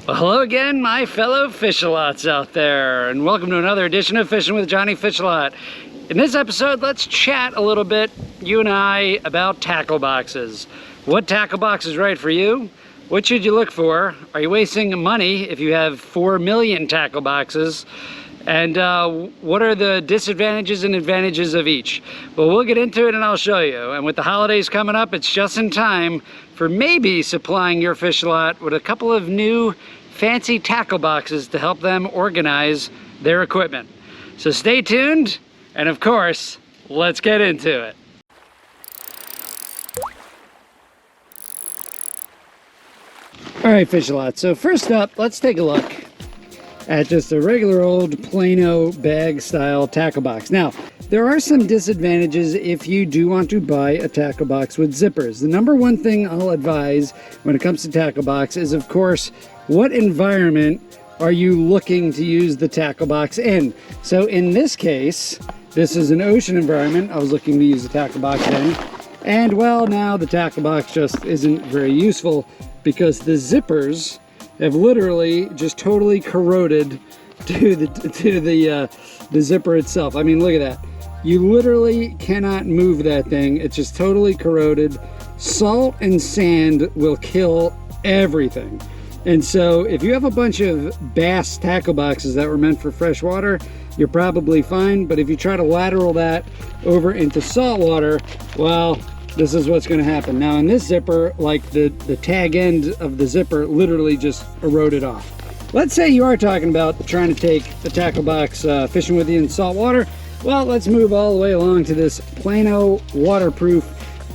Well, hello again, my fellow fishalots out there, and welcome to another edition of Fishing with Johnnyfishalot. In this episode, let's chat a little bit, you and I, about tackle boxes. What tackle box is right for you? What should you look for? Are you wasting money if you have 4 million tackle boxes? And what are the disadvantages and advantages of each? Well, we'll get into it and I'll show you. And with the holidays coming up, it's just in time for maybe supplying your fish lot with a couple of new fancy tackle boxes to help them organize their equipment. So stay tuned, and of course, let's get into it. All right, fish lot. So first up, let's take a look at just a regular old Plano bag style tackle box. Now, there are some disadvantages if you do want to buy a tackle box with zippers. The number one thing I'll advise when it comes to tackle box is, of course, what environment are you looking to use the tackle box in? So in this case, this is an ocean environment I was looking to use the tackle box in. And well, now the tackle box just isn't very useful because the zippers have literally just totally corroded to the zipper itself. I mean, look at that. You literally cannot move that thing. It's just totally corroded. Salt and sand will kill everything. And so if you have a bunch of bass tackle boxes that were meant for fresh water, you're probably fine. But if you try to lateral that over into salt water, well, this is what's going to happen. Now in this zipper, like the tag end of the zipper literally just eroded off. Let's say you are talking about trying to take a tackle box fishing with you in salt water. Well, let's move all the way along to this Plano waterproof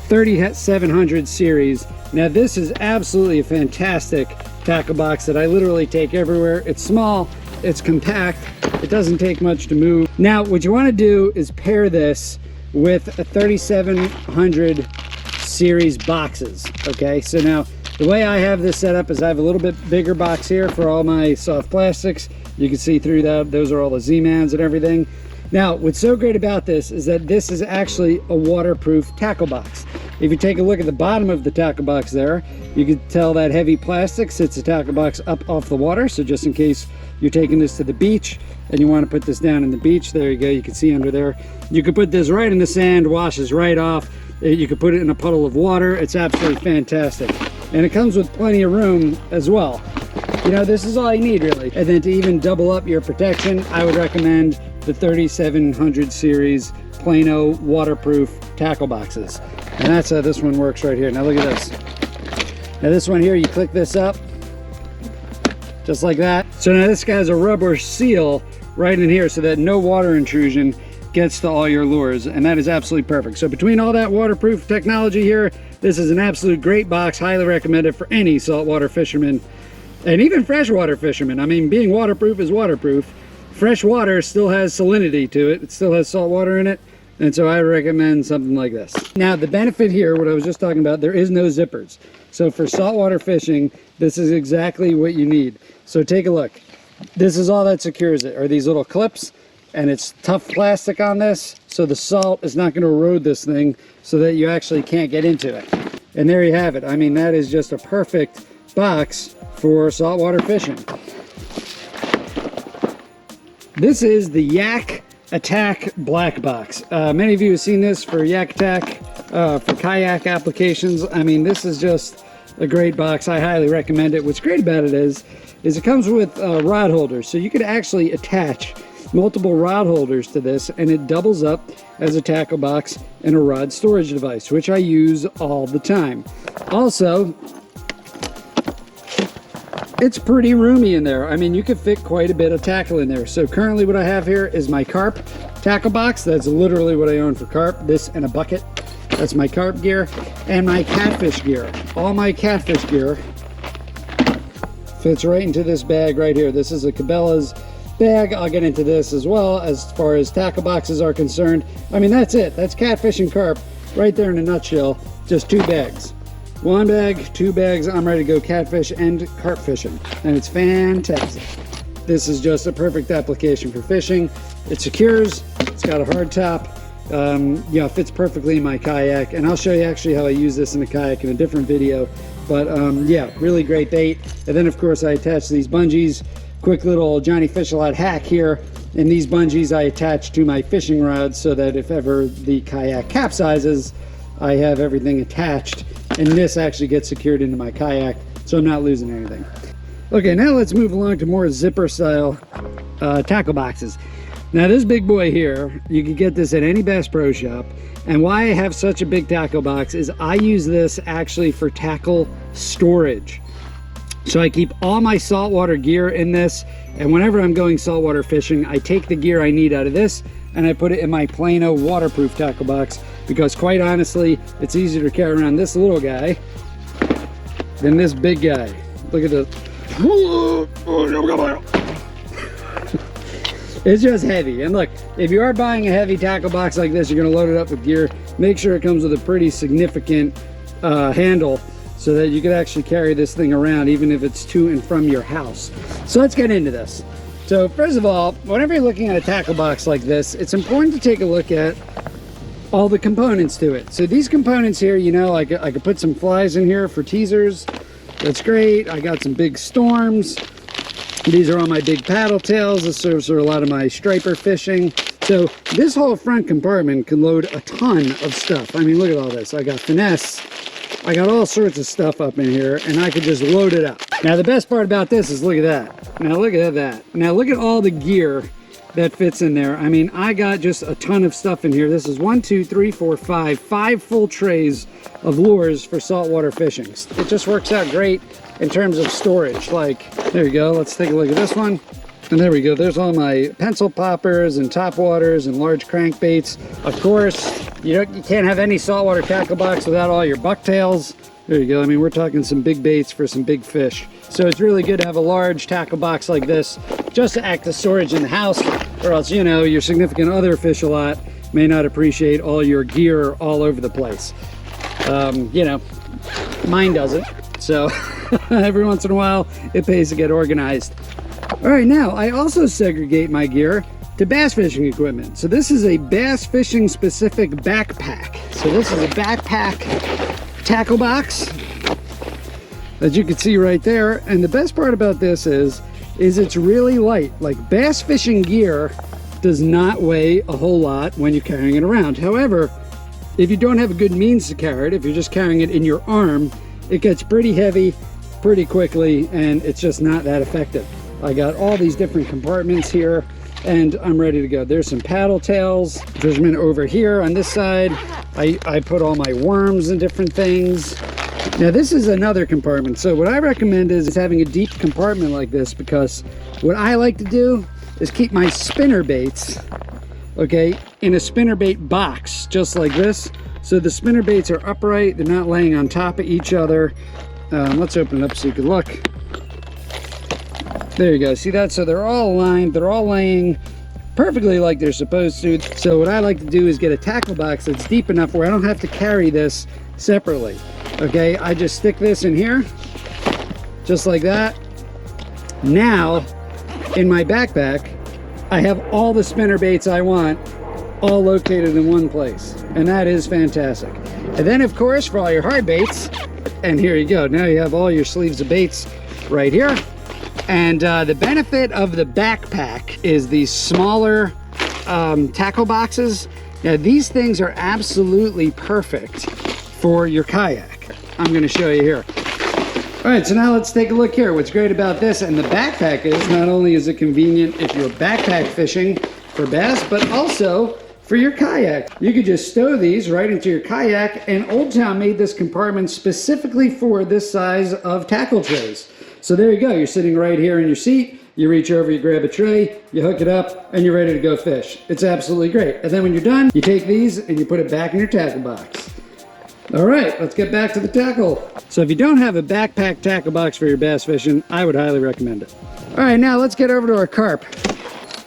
3700 series. Now this is absolutely a fantastic tackle box that I literally take everywhere. It's small, it's compact, it doesn't take much to move. Now what you want to do is pair this with a 3700 series boxes. Okay, so now the way I have this set up is I have a little bit bigger box here for all my soft plastics. You can see through that, those are all the Z-mans and everything. Now, what's so great about this is that this is actually a waterproof tackle box. If you take a look at the bottom of the tackle box there, you can tell that heavy plastic sits the tackle box up off the water. So just in case you're taking this to the beach and you want to put this down in the beach, there you go, you can see under there. You could put this right in the sand, washes right off. You could put it in a puddle of water. It's absolutely fantastic. And it comes with plenty of room as well. You know, this is all you need really. And then to even double up your protection, I would recommend the 3700 series Plano waterproof tackle boxes. And that's how this one works right here. Now look at this. Now this one here, you click this up, just like that. So now this guy has a rubber seal right in here so that no water intrusion gets to all your lures, and that is absolutely perfect. So between all that waterproof technology here, this is an absolute great box. Highly recommended for any saltwater fisherman and even freshwater fishermen. I mean, being waterproof is waterproof. Fresh water still has salinity to it. It still has salt water in it. And so I recommend something like this. Now the benefit here, what I was just talking about, there is no zippers. So for saltwater fishing, this is exactly what you need. So take a look. This is all that secures it, are these little clips, and it's tough plastic on this. So the salt is not going to erode this thing so that you actually can't get into it. And there you have it. I mean, that is just a perfect box for saltwater fishing. This is the Yak Attack Black Box. Many of you have seen this for Yak Attack, for kayak applications. I mean, this is just a great box. I highly recommend it. What's great about it is it comes with rod holders. So you could actually attach multiple rod holders to this, and it doubles up as a tackle box and a rod storage device, which I use all the time. Also, it's pretty roomy in there. I mean, you could fit quite a bit of tackle in there. So currently what I have here is my Carp tackle box. That's literally what I own for Carp. This and a bucket. That's my Carp gear. And my Catfish gear. All my Catfish gear fits right into this bag right here. This is a Cabela's bag. I'll get into this as well as far as tackle boxes are concerned. I mean, that's it. That's Catfish and Carp right there in a nutshell. Just 2 bags. 1 bag, 2 bags, I'm ready to go catfish and carp fishing. And it's fantastic. This is just a perfect application for fishing. It secures, it's got a hard top, yeah, it fits perfectly in my kayak. And I'll show you actually how I use this in a kayak in a different video But yeah, really great bait. And then of course I attach these bungees. Quick little Johnnyfishalot hack here. And these bungees I attach to my fishing rods so that if ever the kayak capsizes, I have everything attached. And this actually gets secured into my kayak, so I'm not losing anything. Okay, now let's move along to more zipper style tackle boxes. Now this big boy here, you can get this at any Bass Pro Shop. And why I have such a big tackle box is I use this actually for tackle storage. So I keep all my saltwater gear in this, and whenever I'm going saltwater fishing, I take the gear I need out of this and I put it in my Plano waterproof tackle box, because quite honestly, it's easier to carry around this little guy than this big guy. Look at this. It's just heavy. And look, if you are buying a heavy tackle box like this, you're going to load it up with gear. Make sure it comes with a pretty significant handle so that you can actually carry this thing around even if it's to and from your house. So let's get into this. So first of all, whenever you're looking at a tackle box like this, it's important to take a look at all the components to it. So these components here, you know, I could put some flies in here for teasers. That's great. I got some big storms. These are all my big paddle tails. This serves for a lot of my striper fishing. So this whole front compartment can load a ton of stuff. I mean, look at all this. I got finesse. I got all sorts of stuff up in here, and I could just load it up. Now the best part about this is look at that. Now look at that. Now look at all the gear that fits in there. I mean, I got just a ton of stuff in here. This is 1, 2, 3, 4, 5 full trays of lures for saltwater fishing. It just works out great in terms of storage. Like, there you go. Let's take a look at this one. And there we go. There's all my pencil poppers and topwaters and large crankbaits. Of course, you can't have any saltwater tackle box without all your bucktails. There you go. I mean, we're talking some big baits for some big fish. So it's really good to have a large tackle box like this just to act as storage in the house, or else, you know, your significant other fish a lot may not appreciate all your gear all over the place. You know, mine doesn't. So every once in a while, it pays to get organized. All right, now I also segregate my gear to bass fishing equipment. So this is a bass fishing specific backpack. So this is a backpack tackle box that you can see right there. And the best part about this is it's really light. Like, bass fishing gear does not weigh a whole lot when you're carrying it around. However, if you don't have a good means to carry it, if you're just carrying it in your arm, it gets pretty heavy pretty quickly, and it's just not that effective. I got all these different compartments here, and I'm ready to go. There's some paddle tails. There's one over here on this side. I put all my worms and different things. Now this is another compartment. So what I recommend is having a deep compartment like this, because what I like to do is keep my spinner baits, okay, in a spinner bait box, just like this. So the spinner baits are upright, they're not laying on top of each other. Let's open it up so you can look. There you go, see that? So they're all aligned, they're all laying perfectly like they're supposed to. So what I like to do is get a tackle box that's deep enough where I don't have to carry this separately. Okay, I just stick this in here, just like that. Now, in my backpack, I have all the spinner baits I want, all located in one place. And that is fantastic. And then, of course, for all your hard baits, and here you go. Now you have all your sleeves of baits right here. And the benefit of the backpack is these smaller tackle boxes. Now, these things are absolutely perfect for your kayak. I'm going to show you here. All right, so now let's take a look here. What's great about this and the backpack is not only is it convenient if you're backpack fishing for bass, but also for your kayak. You could just stow these right into your kayak, and Old Town made this compartment specifically for this size of tackle trays. So there you go. You're sitting right here in your seat. You reach over, you grab a tray, you hook it up, and you're ready to go fish. It's absolutely great. And then when you're done, you take these and you put it back in your tackle box. All right, let's get back to the tackle. So if you don't have a backpack tackle box for your bass fishing, I would highly recommend it. All right, now let's get over to our carp.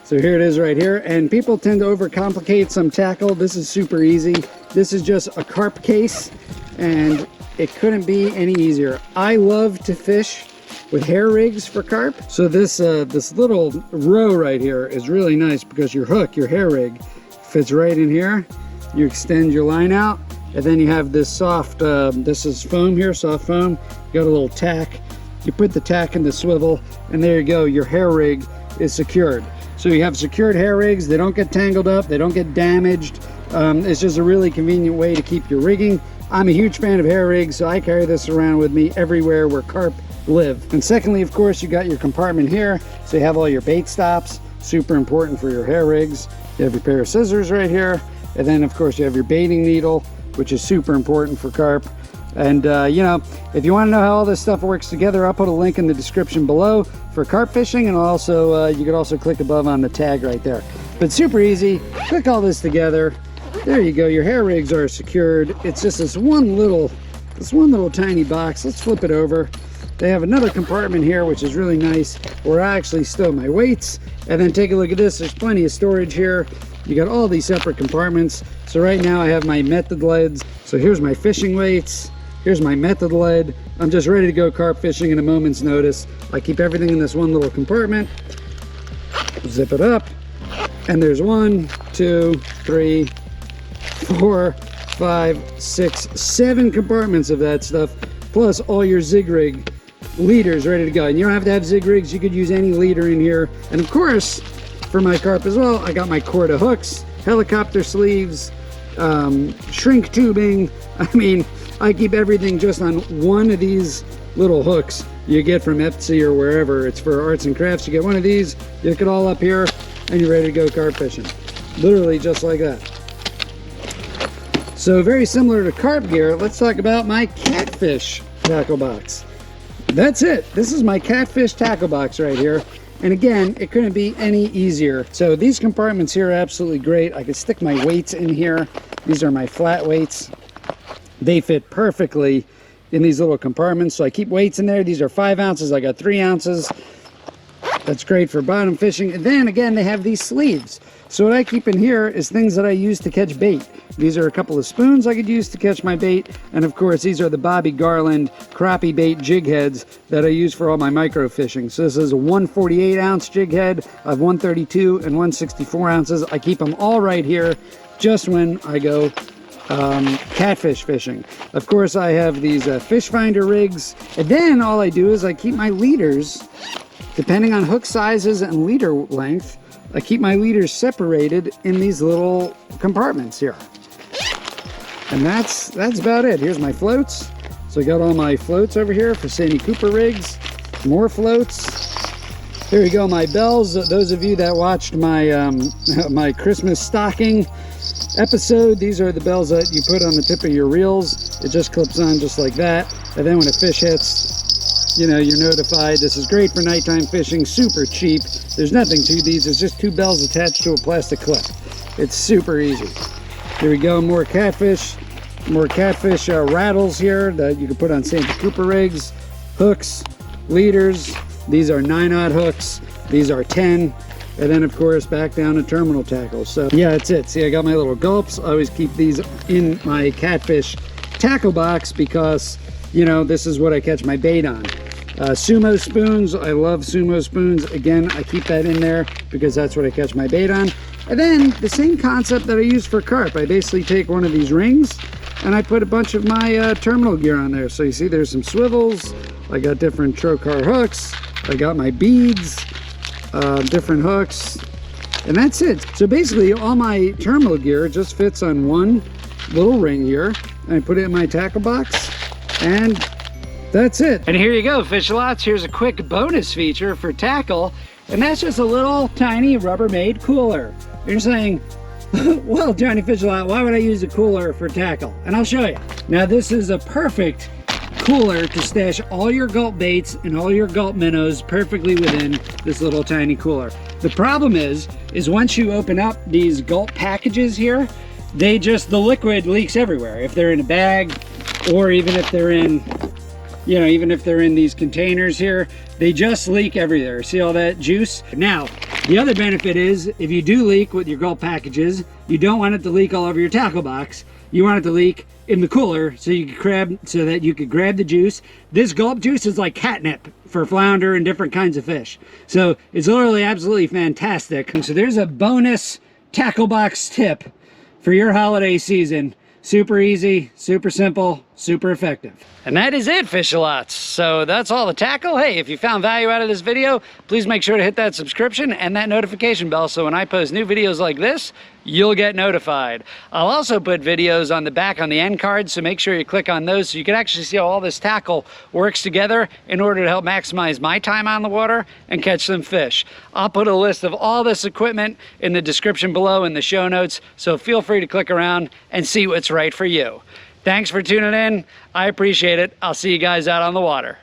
So here it is right here, and people tend to overcomplicate some tackle. This is super easy. This is just a carp case, and it couldn't be any easier. I love to fish with hair rigs for carp. So this little row right here is really nice because your hook, your hair rig, fits right in here. You extend your line out, And then you have this soft, this is foam here, soft foam. You got a little tack. You put the tack in the swivel, and there you go, your hair rig is secured. So you have secured hair rigs, they don't get tangled up, they don't get damaged. It's just a really convenient way to keep your rigging. I'm a huge fan of hair rigs, so I carry this around with me everywhere where carp live. And secondly, of course, you got your compartment here, so you have all your bait stops, super important for your hair rigs. You have your pair of scissors right here, and then of course you have your baiting needle, which is super important for carp. And you know, if you want to know how all this stuff works together, I'll put a link in the description below for carp fishing, and also you could also click above on the tag right there. But super easy, click all this together. There you go, your hair rigs are secured. It's just this one little tiny box. Let's flip it over. They have another compartment here, which is really nice, where I actually stow my weights. And then take a look at this, there's plenty of storage here. You got all these separate compartments. So right now I have my method leads. So here's my fishing weights. Here's my method lead. I'm just ready to go carp fishing in a moment's notice. I keep everything in this one little compartment. Zip it up. And there's 1, 2, 3, 4, 5, 6, 7 compartments of that stuff, plus all your zig rig leaders ready to go. And you don't have to have zig rigs, you could use any leader in here. And of course, for my carp as well, I got my Corda hooks, helicopter sleeves, shrink tubing. I mean, I keep everything just on one of these little hooks you get from Etsy or wherever. It's for arts and crafts. You get one of these, you hook it all up here, and you're ready to go carp fishing. Literally just like that. So very similar to carp gear, let's talk about my Catfish tackle box. That's it. This is my Catfish tackle box right here. And again, it couldn't be any easier. So these compartments here are absolutely great. I could stick my weights in here. These are my flat weights. They fit perfectly in these little compartments. So I keep weights in there. These are 5 ounces. I got 3 ounces. That's great for bottom fishing. And then again, they have these sleeves. So what I keep in here is things that I use to catch bait. These are a couple of spoons I could use to catch my bait. And of course, these are the Bobby Garland crappie bait jig heads that I use for all my micro fishing. So this is a 148 ounce jig head. I have 132 and 164 ounces. I keep them all right here just when I go catfish fishing. Of course, I have these fish finder rigs. And then all I do is I keep my leaders, depending on hook sizes and leader length, I keep my leaders separated in these little compartments here. And that's about it. Here's my floats. So I got all my floats over here for Sandy Cooper rigs. More floats. Here you go, my bells. Those of you that watched my my Christmas stocking episode, these are the bells that you put on the tip of your reels. It just clips on just like that. And then when a fish hits, you know, you're notified. This is great for nighttime fishing, super cheap. There's nothing to these. It's just 2 bells attached to a plastic clip. It's super easy. Here we go, more catfish rattles here that you can put on Sandy Cooper rigs, hooks, leaders. These are 9/0 hooks. These are 10. And then of course back down to terminal tackles. So yeah, that's it. See, I got my little gulps. I always keep these in my Catfish tackle box because, you know, this is what I catch my bait on. Sumo spoons, I love sumo spoons. Again, I keep that in there because that's what I catch my bait on. And then the same concept that I use for carp. I basically take one of these rings and I put a bunch of my terminal gear on there. So you see there's some swivels. I got different trocar hooks. I got my beads, different hooks, and that's it. So basically all my terminal gear just fits on one little ring here. And I put it in my tackle box and that's it. And here you go, Fishalots. Here's a quick bonus feature for tackle, and that's just a little tiny Rubbermaid cooler. You're saying, well, Johnnyfishalot, why would I use a cooler for tackle? And I'll show you. Now, this is a perfect cooler to stash all your gulp baits and all your gulp minnows perfectly within this little tiny cooler. The problem is once you open up these gulp packages here, the liquid leaks everywhere. If they're in a bag, or even if they're in, you know, even if they're in these containers here, they just leak everywhere. See all that juice? Now, the other benefit is if you do leak with your gulp packages, you don't want it to leak all over your tackle box. You want it to leak in the cooler so that you could grab the juice. This gulp juice is like catnip for flounder and different kinds of fish. So it's literally absolutely fantastic. And so there's a bonus tackle box tip for your holiday season. Super easy, super simple, super effective. And that is it, Fish-A-Lots. So that's all the tackle. Hey, if you found value out of this video, please make sure to hit that subscription and that notification bell so when I post new videos like this, you'll get notified. I'll also put videos on the back on the end cards, so make sure you click on those so you can actually see how all this tackle works together in order to help maximize my time on the water and catch some fish. I'll put a list of all this equipment in the description below in the show notes, so feel free to click around and see what's right for you. Thanks for tuning in. I appreciate it. I'll see you guys out on the water.